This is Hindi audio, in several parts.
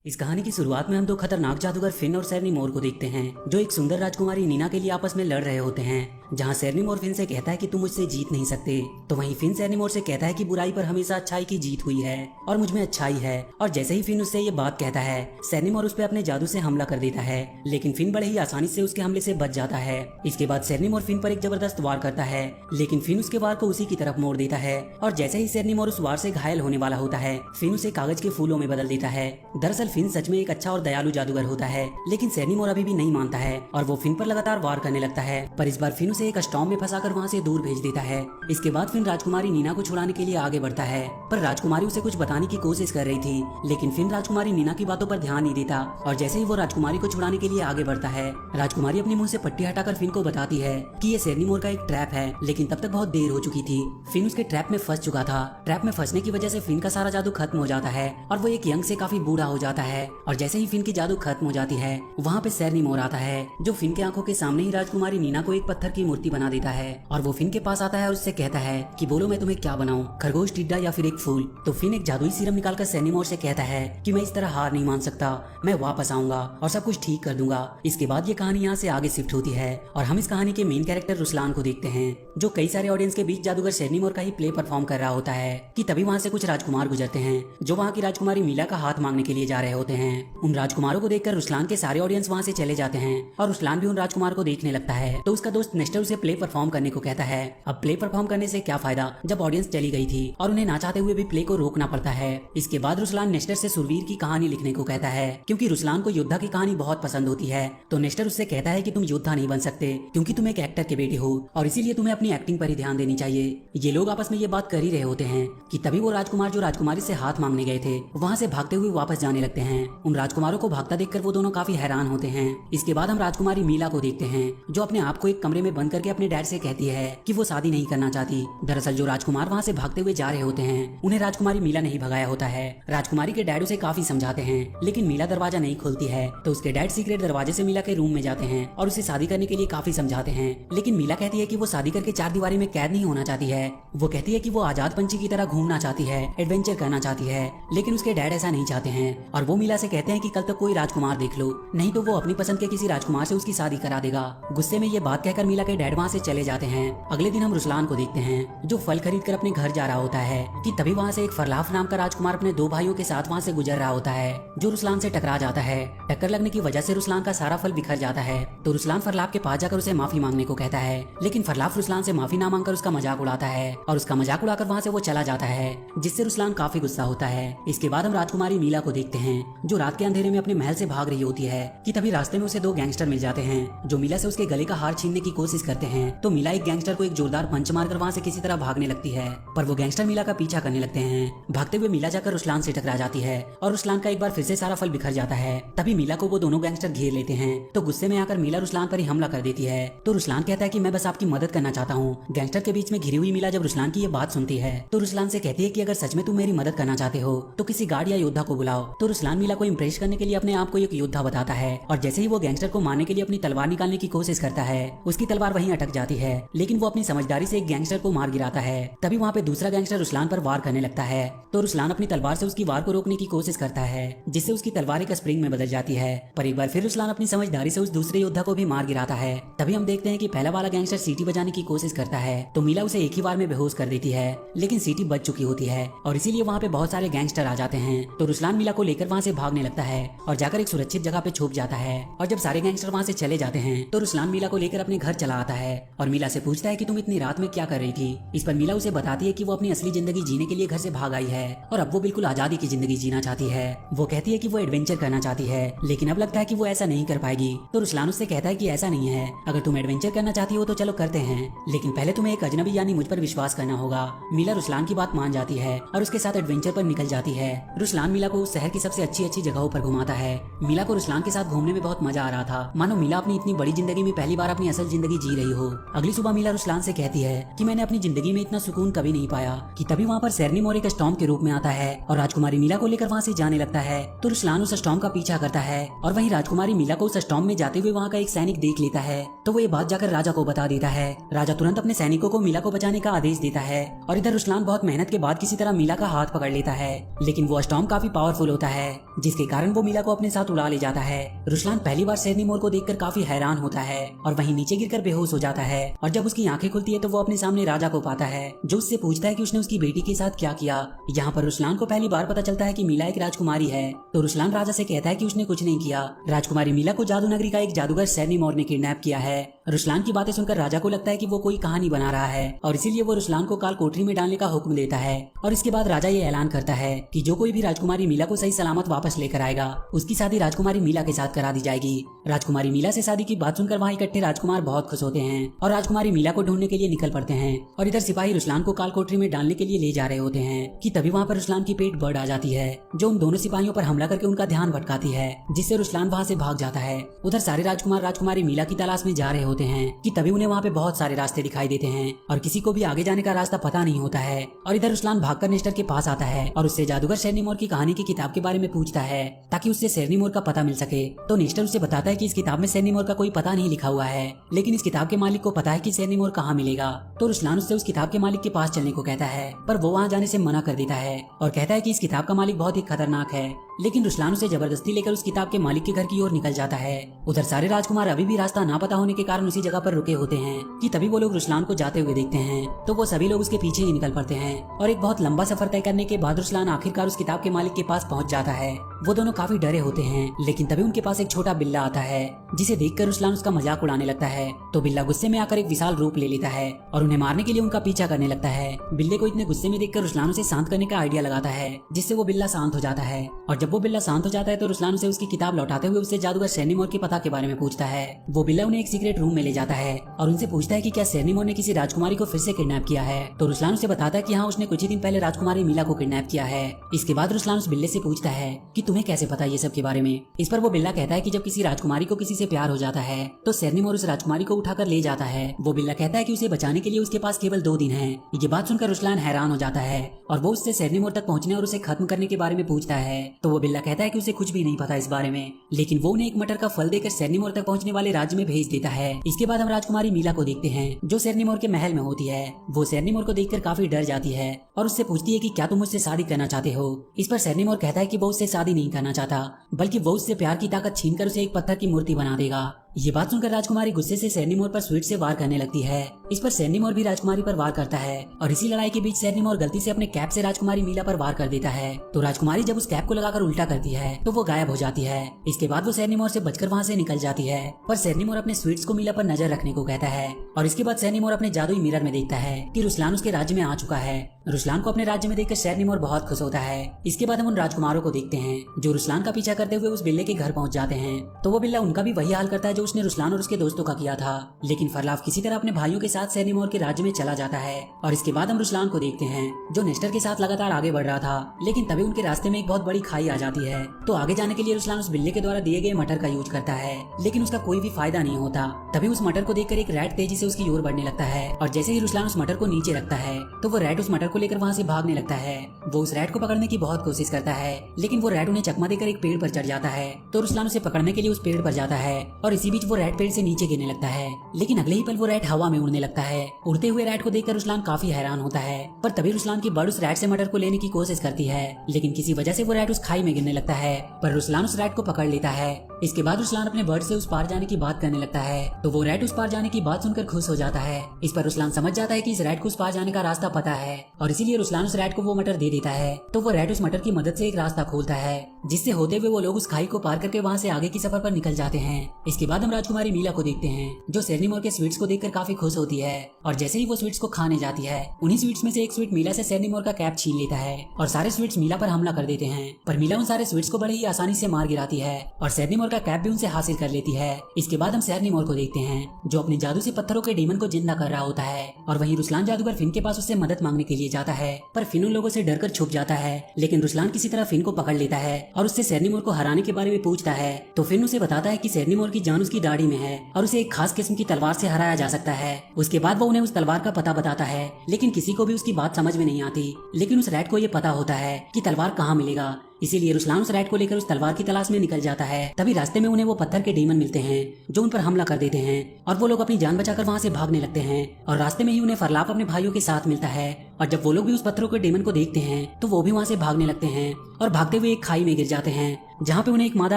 इस कहानी की शुरुआत में हम दो खतरनाक जादूगर फिन और सैरनी मोर को देखते हैं जो एक सुंदर राजकुमारी नीना के लिए आपस में लड़ रहे होते हैं। जहां सैरनी मोर फिन से कहता है कि तुम मुझसे जीत नहीं सकते, तो वहीं फिन सैरनी मोर से कहता है कि बुराई पर हमेशा अच्छाई की जीत हुई है और मुझ में अच्छाई है। और जैसे ही फिन उससे ये बात कहता है, सैरनी मोर उस पर अपने जादू से हमला कर देता है, लेकिन फिन बड़े ही आसानी से उसके हमले से बच जाता है। इसके बाद सैरनी मोर फिन पर एक जबरदस्त वार करता है, लेकिन फिन उसके वार को उसी की तरफ मोड़ देता है। और जैसे ही सैरनी मोर उस वार से घायल होने वाला होता है, फिन उसे कागज के फूलों में बदल देता है। दरअसल फिन सच में एक अच्छा और दयालु जादूगर होता है, लेकिन सैरनी मोर अभी भी नहीं मानता है और वो फिन पर लगातार वार करने लगता है। पर इस बार फिन उसे एक स्टॉर्म में फंसाकर वहाँ से दूर भेज देता है। इसके बाद फिन राजकुमारी नीना को छुड़ाने के लिए आगे बढ़ता है, पर राजकुमारी उसे कुछ बताने की कोशिश कर रही थी, लेकिन फिन राजकुमारी नीना की बातों पर ध्यान नहीं देता। और जैसे ही वो राजकुमारी को छुड़ाने के लिए आगे बढ़ता है, राजकुमारी अपने मुंह से पट्टी हटाकर फिन को बताती है कि ये सैरनी मोर का एक ट्रैप है, लेकिन तब तक बहुत देर हो चुकी थी। फिन उसके ट्रैप में फंस चुका था। ट्रैप में फंसने की वजह से फिन का सारा जादू खत्म हो जाता है और वो एक यंग से काफी बूढ़ा हो जाता है। और जैसे ही फिन की जादू खत्म हो जाती है, वहाँ पे सैरनी मोर आता है जो फिन के आंखों के सामने ही राजकुमारी नीना को एक पत्थर की मूर्ति बना देता है। और वो फिन के पास आता है और उससे कहता है कि बोलो मैं तुम्हें क्या बनाऊं, खरगोश, टिड्डा या फिर एक फूल। तो फिन एक जादुई सीरम निकालकर सैरनी मोर से कहता है कि मैं इस तरह हार नहीं मान सकता, मैं वापस आऊंगा और सब कुछ ठीक कर दूंगा। इसके बाद ये कहानी यहाँ से आगे शिफ्ट होती है और हम इस कहानी के मेन कैरेक्टर रुस्लान को देखते हैं, जो कई सारे ऑडियंस के बीच जादूगर सैरनी मोर का ही प्ले परफॉर्म कर रहा होता है कि तभी वहाँ से कुछ राजकुमार गुजरते हैं जो वहाँ की राजकुमारी मीला का हाथ मांगने के लिए जा रहे होते हैं। उन राजकुमारों को देखकर रुस्लान के सारे ऑडियंस वहाँ से चले जाते हैं और रुस्लान भी उन राजकुमार को देखने लगता है। तो उसका दोस्त नेस्टर उसे प्ले परफॉर्म करने को कहता है। अब प्ले परफॉर्म करने से क्या फायदा जब ऑडियंस चली गई थी और उन्हें ना चाहते हुए भी प्ले को रोकना पड़ता है। इसके बाद रुस्लान नेस्टर से सुरवीर की कहानी लिखने को कहता है, क्योंकि रुस्लान को योद्धा की कहानी बहुत पसंद होती है। तो नेस्टर उससे कहता है कि तुम योद्धा नहीं बन सकते क्योंकि तुम एक एक्टर के बेटे हो और इसीलिए तुम्हें अपनी एक्टिंग पर ही ध्यान देनी चाहिए। ये लोग आपस में ये बात कर ही रहे होते हैं कि तभी वो राजकुमार जो राजकुमारी से हाथ मांगने गए थे वहाँ से भागते हुए वापस जाने लगते हैं। उन राजकुमारों को भागता देखकर वो दोनों काफी हैरान होते हैं। इसके बाद हम राजकुमारी मीला को देखते हैं जो अपने आप को एक कमरे में बंद करके अपने डैड से कहती है कि वो शादी नहीं करना चाहती। दरअसल जो राजकुमार वहाँ से भागते हुए जा रहे होते हैं उन्हें राजकुमारी मीला नहीं भगाया होता है। राजकुमारी के डैड उसे काफी समझाते हैं, लेकिन मीला दरवाजा नहीं खोलती है। तो उसके डैड सीक्रेट दरवाजे से मीला के रूम में जाते हैं और उसे शादी करने के लिए काफी समझाते हैं, लेकिन मीला कहती है कि वो शादी करके चार दीवारी में कैद नहीं होना चाहती है। वो कहती है कि वो आजाद पंछी की तरह घूमना चाहती है, एडवेंचर करना चाहती है, लेकिन उसके डैड ऐसा नहीं चाहते हैं और वो मीला से कहते हैं कि कल तक कोई राजकुमार देख लो, नहीं तो वो अपनी पसंद के किसी राजकुमार से उसकी शादी करा देगा। गुस्से में ये बात कहकर मीला के डैड वहाँ से चले जाते हैं। अगले दिन हम रुस्लान को देखते हैं जो फल खरीद कर अपने घर जा रहा होता है कि तभी वहाँ से एक फरलाफ नाम का राजकुमार अपने दो भाइयों के साथ वहाँ से गुजर रहा होता है, जो रुस्लान से टकरा जाता है। टक्कर लगने की वजह से रुस्लान का सारा फल बिखर जाता है। तो रुस्लान फरलाफ के पास जाकर उसे माफी मांगने को कहता है, लेकिन फरलाफ रुस्लान से माफी ना मांगकर उसका मजाक उड़ाता है और उसका मजाक उड़ाकर वहाँ से वो चला जाता है, जिससे रुस्लान काफी गुस्सा होता है। इसके बाद हम राजकुमारी मीला को देखते हैं जो रात के अंधेरे में अपने महल से भाग रही होती है कि तभी रास्ते में उसे दो गैंगस्टर मिल जाते हैं जो मीला से उसके गले का हार छीनने की कोशिश करते हैं। तो मीला एक गैंगस्टर को एक जोरदार पंच मारकर वहाँ से किसी तरह भागने लगती है, पर वो गैंगस्टर मीला का पीछा करने लगते हैं। भागते हुए मीला जाकर रुस्लान से टकरा जाती है और रुस्लान का एक बार फिर से सारा फल बिखर जाता है। तभी मीला को वो दोनों गैंगस्टर घेर लेते हैं। तो गुस्से में आकर मीला रुस्लान पर ही हमला कर देती है। तो रुस्लान कहता है कि मैं बस आपकी मदद करना चाहता हूँ। गैंगस्टर के बीच में घिरी हुई मीला जब रुस्लान की ये बात सुनती है तो रुस्लान से कहती है कि अगर सच में तुम मेरी मदद करना चाहते हो तो किसी गार्ड या योद्धा को बुलाओ। तो रुस्लान मीला को इम्प्रेस करने के लिए अपने आप को एक योद्धा बताता है और जैसे ही वो गैंगस्टर को मारने के लिए अपनी तलवार निकालने की कोशिश करता है, उसकी तलवार वहीं अटक जाती है, लेकिन वो अपनी समझदारी से एक गैंगस्टर को मार गिराता है। तभी वहाँ पे दूसरा गैंगस्टर रुस्लान पर वार करने लगता है। तो रुस्लान अपनी तलवार से उसकी वार को रोकने की कोशिश करता है, जिससे उसकी तलवार एक स्प्रिंग में बदल जाती है। पर एक बार फिर रुस्लान अपनी समझदारी से उस दूसरे योद्धा को भी मार गिराता है। तभी हम देखते हैं कि पहला वाला गैंगस्टर सीटी बजाने की कोशिश करता है, तो मीला उसे एक ही बार में बेहोश कर देती है, लेकिन सीटी बज चुकी होती है और इसीलिए वहाँ पे बहुत सारे गैंगस्टर आ जाते हैं। तो रुस्लान मीला को लेकर वहाँ से भागने लगता है और जाकर एक सुरक्षित जगह पे छुप जाता है। और जब सारे गैंगस्टर वहाँ से चले जाते हैं तो रुस्लान मीला को लेकर अपने घर चला आता है और मीला से पूछता है कि तुम इतनी रात में क्या कर रही थी। इस पर मीला उसे बताती है कि वो अपनी असली जिंदगी जीने के लिए घर से भाग आई है और अब वो बिल्कुल आजादी की जिंदगी जीना चाहती है। वो कहती है कि वो एडवेंचर करना चाहती है, लेकिन अब लगता है कि वो ऐसा नहीं कर पाएगी। तो रुस्लान उससे कहता है कि ऐसा नहीं है, अगर तुम एडवेंचर करना चाहती हो तो चलो करते हैं, लेकिन पहले तुम्हें एक अजनबी यानी मुझ पर विश्वास करना होगा। मीला रुस्लान की बात मान जाती है और उसके साथ एडवेंचर पर निकल जाती है। रुस्लान मीला को उस शहर की सबसे अच्छी जगहों पर घुमाता है। मीला को रुस्लान के साथ घूमने में बहुत मजा आ रहा था, मानो मीला अपनी इतनी बड़ी जिंदगी में पहली बार अपनी असल जिंदगी जी रही हो। अगली सुबह मीला रुस्लान से कहती है कि मैंने अपनी जिंदगी में इतना सुकून कभी नहीं पाया। कि तभी वहाँ पर शेरनी मोर एक स्टॉर्म के रूप में आता है और राजकुमारी मीला को लेकर वहाँ से जाने लगता है। तो रुस्लान उस स्टॉर्म का पीछा करता है और वहीं राजकुमारी मीला को उस स्टॉर्म में जाते हुए वहाँ का एक सैनिक देख लेता है। तो वो ये बात जाकर राजा को बता देता है। राजा तुरंत अपने सैनिकों को मीला को बचाने का आदेश देता है और इधर रुस्लान बहुत मेहनत के बाद किसी तरह मीला का हाथ पकड़ लेता है। लेकिन वो स्टॉर्म काफी पावरफुल होता है जिसके कारण वो मीला को अपने साथ उड़ा ले जाता है। रुस्लान पहली बार शेरनी मोर को देखकर काफी हैरान होता है और वहीं नीचे गिरकर बेहोश हो जाता है। और जब उसकी आंखें खुलती है तो वो अपने सामने राजा को पाता है जो उससे पूछता है कि उसने उसकी बेटी के साथ क्या किया। यहाँ पर रुस्लान को पहली बार पता चलता है कि मीला एक राजकुमारी है। तो रुस्लान राजा से कहता है कि उसने कुछ नहीं किया, राजकुमारी मीला को जादू नगरी का एक जादूगर शेरनी मोर ने किडनैप किया है। रुस्लान की बातें सुनकर राजा को लगता है कि वो कोई कहानी बना रहा है और इसीलिए वो रुस्लान को काल कोठरी में डालने का हुक्म देता है। और इसके बाद राजा ये ऐलान करता है कि जो कोई भी राजकुमारी मीला को सही सलामत वापस लेकर आएगा उसकी शादी राजकुमारी मीला के साथ करा दी जाएगी। राजकुमारी मीला से शादी की बात सुनकर वहाँ इकट्ठे राजकुमार बहुत खुश होते हैं और राजकुमारी मीला को ढूंढने के लिए निकल पड़ते हैं। और इधर सिपाही रुस्लान को काल कोठरी में डालने के लिए ले जा रहे होते हैं कि तभी वहाँ पर रुस्लान की पेट बर्ड आ जाती है जो उन दोनों सिपाहियों पर हमला करके उनका ध्यान भटकाती है जिससे रुस्लान वहाँ से भाग जाता है। उधर सारे राजकुमार राजकुमारी मीला की तलाश में जा रहे होते हैं कि तभी उन्हें वहाँ पे बहुत सारे रास्ते दिखाई देते हैं और किसी को भी आगे जाने का रास्ता पता नहीं होता है। और इधर रुस्लान भागकर नेस्टर के पास आता है और उससे जादूगर शेरनी मोर की कहानी की किताब के बारे में पूछता है ताकि उससे शेरनी मोर का पता मिल सके। तो नेस्टर उसे बताता है कि इस किताब में शेरनी मोर का कोई पता नहीं लिखा हुआ है लेकिन इस किताब के मालिक को पता है कि शेरनी मोर कहाँ मिलेगा। तो रुस्लान उससे उस किताब के मालिक के पास चलने को कहता है पर वो वहाँ जाने से मना कर देता है और कहता है कि इस किताब का मालिक बहुत ही खतरनाक है। लेकिन रुस्लान उसे जबरदस्ती लेकर उस किताब के मालिक के घर की ओर निकल जाता है। उधर सारे राजकुमार अभी भी रास्ता ना पता होने के कारण उसी जगह पर रुके होते हैं कि तभी वो लोग रुस्लान को जाते हुए देखते हैं तो वो सभी लोग उसके पीछे ही निकल पड़ते हैं। और एक बहुत लंबा सफर तय करने के बाद रुस्लान आखिरकार उस किताब के मालिक के पास पहुंच जाता है। वो दोनों काफी डरे होते हैं लेकिन तभी उनके पास एक छोटा बिल्ला आता है जिसे देखकर रुस्लान उसका मजाक उड़ाने लगता है। तो बिल्ला गुस्से में आकर एक विशाल रूप ले लेता है और उन्हें मारने के लिए उनका पीछा करने लगता है। बिल्ले को इतने गुस्से में देखकर रुस्लान उसे शांत करने का आइडिया लगाता है जिससे वो बिल्ला शांत हो जाता है। और जब वो बिल्ला शांत हो जाता है तो रुस्लान उसे उसकी किताब लौटाते हुए उससे जादूगर शेरनी मोर के पता के बारे में पूछता है। वो बिल्ला उन्हें एक सीक्रेट रूम में ले जाता है और उनसे पूछता है कि क्या शेरनी मोर ने किसी राजकुमारी को फिर से किडनैप किया है। तो रुस्लान उसे बताता है कि हाँ, उसने कुछ ही दिन पहले राजकुमारी मीला को किडनैप किया है। इसके बाद रुस्लान उस बिल्ले से पूछता है कि तुम्हें कैसे पता ये सब के बारे में। इस पर वो बिल्ला कहता है कि जब किसी राजकुमारी को किसी से प्यार हो जाता है तो शेरनी मोर उस राजकुमारी को उठाकर ले जाता है। वो बिल्ला कहता है कि उसे बचाने के लिए उसके पास केवल 2 दिन है। ये बात सुनकर रुस्लान हैरान हो जाता है और वो उससे शेरनी मोर तक पहुंचने और उसे खत्म करने के बारे में पूछता है। तो वो बिल्ला कहता है कि उसे कुछ भी नहीं पता इस बारे में, लेकिन वो उन्हें एक मटर का फल देकर शेरनी मोर तक पहुंचने वाले राज्य में भेज देता है। इसके बाद हम राजकुमारी मीला को देखते हैं जो शेरनी मोर के महल में होती है। वो शेरनी मोर को देखकर काफी डर जाती है और उससे पूछती है कि क्या तुम मुझसे शादी करना चाहते हो। इस पर शेरनी मोर कहता है कि वो उससे शादी नहीं करना चाहता बल्कि वो उससे प्यार की ताकत छीनकर उसे एक पत्थर की मूर्ति बना देगा। ये बात सुनकर राजकुमारी गुस्से से शेरनी मोर पर स्वीट से वार करने लगती है। इस पर शेरनी मोर भी राजकुमारी पर वार करता है और इसी लड़ाई के बीच शेरनी मोर गलती से अपने कैप से राजकुमारी मीला पर वार कर देता है। तो राजकुमारी जब उस कैप को लगाकर उल्टा करती है तो वो गायब हो जाती है। इसके बाद वो शेरनी मोर से बचकर वहाँ से निकल जाती है पर शेरनी मोर अपने स्वीट्स को मीला पर नजर रखने को कहता है। और इसके बाद शेरनी मोर अपने जादुई मिरर में देखता है कि रुस्लान उसके राज्य में आ चुका है। रुस्लान को अपने राज्य में देखकर शेरनी मोर बहुत खुश होता है। इसके बाद हम उन राजकुमारों को देखते हैं जो रुस्लान का पीछा करते हुए उस बिल्ले के घर पहुंच जाते हैं। तो वो बिल्ला उनका भी वही हाल करता है जो उसने रुस्लान और उसके दोस्तों का किया था, लेकिन फरलाव किसी तरह अपने भाइयों के साथ शेरनी मोर के राज्य में चला जाता है। और इसके बाद हम रुस्लान को देखते हैं जो नेस्टर के साथ लगातार आगे बढ़ रहा था, लेकिन तभी उनके रास्ते में एक बहुत बड़ी खाई आ जाती है। तो आगे जाने के लिए रुस्लान उस बिल्ले के द्वारा दिए गए मटर का यूज करता है, लेकिन उसका कोई भी फायदा नहीं होता। तभी उस मटर को देखकर एक रैट तेजी से उसकी ओर बढ़ने लगता है और जैसे ही रुस्लान उस मटर को नीचे रखता है तो वो रैट उस मटर को लेकर वहाँ से भागने लगता है। वो उस रैट को पकड़ने की बहुत कोशिश करता है, लेकिन वो रैट उन्हें चकमा देकर एक पेड़ पर चढ़ जाता है। तो रुस्लान उसे पकड़ने के लिए उस पेड़ पर जाता है और इसी बीच वो रैट पेड़ से नीचे गिरने लगता है, लेकिन अगले ही पल वो रैट हवा में उड़ने लगता है। उड़ते हुए रैट को देखकर रुस्लान काफी हैरान होता है, पर तभी रुस्लान की बर्ड उस रैट से मटर को लेने की कोशिश करती है, लेकिन किसी वजह से वो रैट उस खाई में गिरने लगता है, पर रुस्लान उस रैट को पकड़ लेता है। इसके बाद रुस्लान अपने बर्ड से उस पार जाने की बात करने लगता है, तो वो रैट उस पार जाने की बात सुनकर खुश हो जाता है। इस पर रुस्लान समझ जाता है कि इस रैट को उस पार जाने का रास्ता पता है और इसीलिए रुस्लान उस रैट को वो मटर दे देता है। तो वो रैट उस मटर की मदद से एक रास्ता खोलता है, जिससे होते हुए वो लोग उस खाई को पार करके वहाँ से आगे की सफर पर निकल जाते हैं। इसके बाद हम राजकुमारी मीला को देखते हैं जो शेरनी मोर के स्वीट्स को देखकर काफी खुश होती है और जैसे ही वो स्वीट्स को खाने जाती है उन्हीं स्वीट्स में से एक स्वीट मीला से शेरनी मोर का कैप छीन लेता है और सारे स्वीट्स मीला पर हमला कर देते हैं। पर मीला उन सारे स्वीट्स को बड़े ही आसानी से मार गिराती है और शेरनी मोर का कैप भी उनसे हासिल कर लेती है। इसके बाद हम शेरनी मोर को देखते हैं जो अपने जादू से पत्थरों के डीमन को जिंदा कर रहा होता है और वहीं रुस्लान जादूगर फिन के पास उससे मदद मांगने के लिए जाता है, पर फिन उन लोगों से डरकर छुप जाता है। लेकिन रुस्लान किसी तरह फिन को पकड़ लेता है और उससे शेरनी मोर को हराने के बारे में पूछता है। तो फिन उसे बताता है कि शेरनी मोर की जान उसकी दाढ़ी में है और उसे एक खास किस्म की तलवार से हराया जा सकता है। उसके बाद वो उन्हें उस तलवार का पता बताता है, लेकिन किसी को भी उसकी बात समझ में नहीं आती। लेकिन उस रैट को ये पता होता है कि तलवार कहाँ मिलेगा, इसीलिए रुस्लान उस रैट को लेकर उस तलवार की तलाश में निकल जाता है। तभी रास्ते में उन्हें वो पत्थर के डेमन मिलते हैं जो उन पर हमला कर देते हैं और वो लोग अपनी जान बचाकर वहाँ से भागने लगते हैं। और रास्ते में ही उन्हें फरलाप अपने भाइयों के साथ मिलता है और जब वो लोग भी उस पत्थरों के डेमन को देखते हैं तो वो भी वहाँ से भागने लगते हैं और भागते हुए एक खाई में गिर जाते हैं जहाँ पे उन्हें एक मादा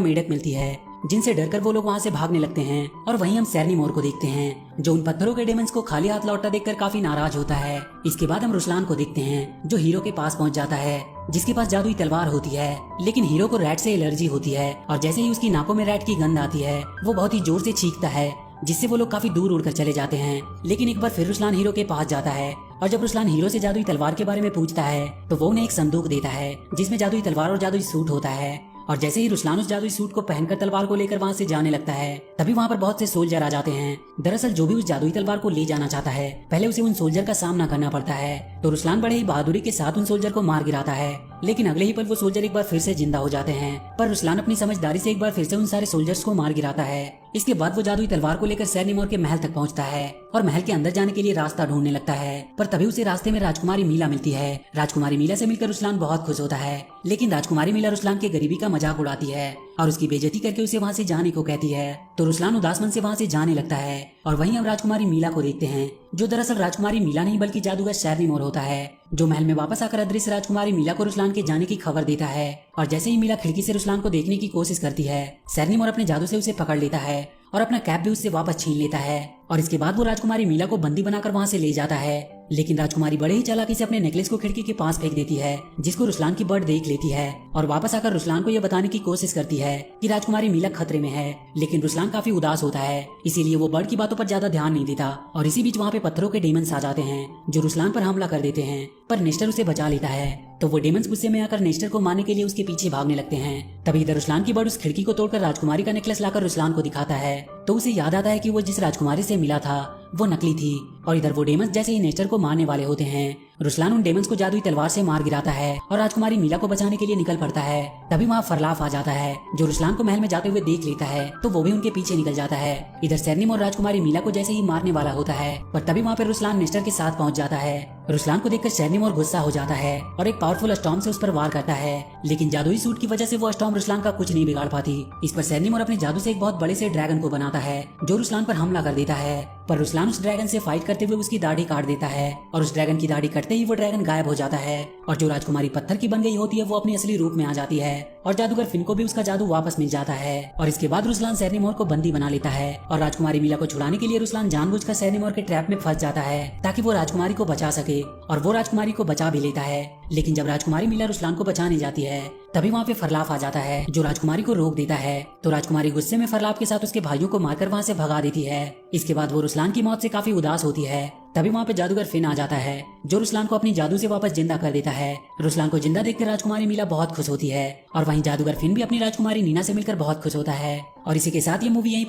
मेढक मिलती है, जिनसे डरकर वो लोग वहाँ से भागने लगते हैं। और वहीं हम सेरनीमोर को देखते हैं जो उन पत्थरों के डेमन्स को खाली हाथ लौटता देखकर काफी नाराज होता है। इसके बाद हम रुस्लान को देखते हैं जो हीरो के पास पहुँच जाता है, जिसके पास जादुई तलवार होती है। लेकिन हीरो को रैट से एलर्जी होती है और जैसे ही उसकी नाकों में रैट की गंध आती है वो बहुत ही जोर से चीखता है, जिससे वो लोग काफी दूर उड़कर चले जाते हैं। लेकिन एक बार फिर रुस्लान हीरो के पास जाता है और जब रुस्लान हीरो से जादुई तलवार के बारे में पूछता है तो वो उन्हें एक संदूक देता है जिसमें जादुई तलवार और जादुई सूट होता है। और जैसे ही रुस्लान उस जादुई सूट को पहनकर तलवार को लेकर वहाँ से जाने लगता है तभी वहाँ पर बहुत से सोल्जर आ जाते हैं। दरअसल जो भी उस जादुई तलवार को ले जाना चाहता है पहले उसे उन सोल्जर का सामना करना पड़ता है। तो रुस्लान बड़े ही बहादुरी के साथ उन सोल्जर को मार गिराता है, लेकिन अगले ही पल वो सोल्जर एक बार फिर से जिंदा हो जाते हैं। पर रुस्लान अपनी समझदारी से एक बार फिर से उन सारे सोल्जर्स को मार गिराता है। इसके बाद वो जादुई तलवार को लेकर सेरनीमोर के महल तक पहुंचता है और महल के अंदर जाने के लिए रास्ता ढूंढने लगता है। पर तभी उसे रास्ते में राजकुमारी मीला मिलती है। राजकुमारी मीला से मिलकर रुस्लान बहुत खुश होता है, लेकिन राजकुमारी मीला रुस्लान के गरीबी का मजाक उड़ाती है और उसकी बेइज्जती करके उसे वहाँ से जाने को कहती है। तो रुस्लान उदास मन से वहाँ से जाने लगता है और वहीं हम राजकुमारी मीला को देखते हैं जो दरअसल राजकुमारी मीला नहीं बल्कि जादूगर सेरनीमोर होता है, जो महल में वापस आकर अदृश्य राजकुमारी मीला को रुस्लान के जाने की खबर देता है। और जैसे ही मीला खिड़की से रुस्लान को देखने की कोशिश करती है सेरनीमोर अपने जादू से उसे पकड़ लेता है और अपना कैप भी उससे वापस छीन लेता है। और इसके बाद वो राजकुमारी मीला को बंदी बनाकर वहाँ से ले जाता है। लेकिन राजकुमारी बड़े ही चालाकी से अपने नेकलेस को खिड़की के पास फेंक देती है, जिसको रुस्लान की बर्ड देख लेती है और वापस आकर रुस्लान को यह बताने की कोशिश करती है कि राजकुमारी मीला खतरे में है। लेकिन रुस्लान काफी उदास होता है, इसीलिए वो बर्ड की बातों पर ज्यादा ध्यान नहीं देता। और इसी बीच वहाँ पे पत्थरों के डेमन्स आ जाते हैं जो रुस्लान पर हमला कर देते हैं, पर नेस्टर उसे बचा लेता है। तो वो डेमन्स गुस्से में आकर नेस्टर को मारने के लिए उसके पीछे भागने लगते हैं। तभी इधर रुस्लान की बर्ड उस खिड़की को तोड़कर राजकुमारी का नेकलेस लाकर रुस्लान को दिखाता है। तो उसे याद आता है कि वो जिस राजकुमारी से मिला था वो नकली थी। और इधर वो डेमन्स जैसे ही नेस्टर को मारने वाले होते हैं रुस्लान उन डेमन्स को जादुई तलवार से मार गिराता है और राजकुमारी मीला को बचाने के लिए निकल पड़ता है। तभी वहाँ फरलाफ आ जाता है जो रुस्लान को महल में जाते हुए देख लेता है, तो वो भी उनके पीछे निकल जाता है। इधर सेरनीमोर राजकुमारी मीला को जैसे ही मारने वाला होता है पर तभी वहाँ पे रुस्लान नेस्टर के साथ पहुँच जाता है। रुस्लान को देखकर सेरनीमोर गुस्सा हो जाता है और एक पावरफुल स्टॉर्म से उस पर वार करता है, लेकिन जादुई सूट की वजह से वो स्टॉर्म रुस्लान का कुछ नहीं बिगाड़ पाती। इस पर सेरनीमोर अपने जादू से एक बहुत बड़े से ड्रैगन को बनाता है जो रुस्लान पर हमला कर देता है। पर रुस्लान उस ड्रैगन से फाइट करते हुए उसकी दाढ़ी काट देता है और उस ड्रैगन की दाढ़ी कटते ही वो ड्रैगन गायब हो जाता है और जो राजकुमारी पत्थर की बन गई होती है वो अपने असली रूप में आ जाती है और जादूगर फिन को भी उसका जादू वापस मिल जाता है। और इसके बाद रुस्लान सेरनीमोर को बंदी बना लेता है और राजकुमारी मीला को छुड़ाने के लिए रुस्लान जानबूझकर सेरनीमोर के ट्रैप में फंस जाता है ताकि वो राजकुमारी को बचा सके, और वो राजकुमारी को बचा भी लेता है। लेकिन जब राजकुमारी मीला रुस्लान को बचाने जाती है तभी वहाँ पे फरलाफ आ जाता है जो राजकुमारी को रोक देता है। तो राजकुमारी गुस्से में फरलाफ के साथ उसके भाइयों को मारकर वहाँ से भगा देती है। इसके बाद वो रुस्लान की मौत से काफी उदास होती है। तभी वहाँ पे जादूगर फिन आ जाता है जो रुस्लान को अपनी जादू से वापस जिंदा कर देता है। रुस्लान को जिंदा देखकर राजकुमारी मीला बहुत खुश होती है और वहीं जादूगर फिन भी अपनी राजकुमारी नीना से मिलकर बहुत खुश होता है। और इसी के साथ ये मूवी यहीं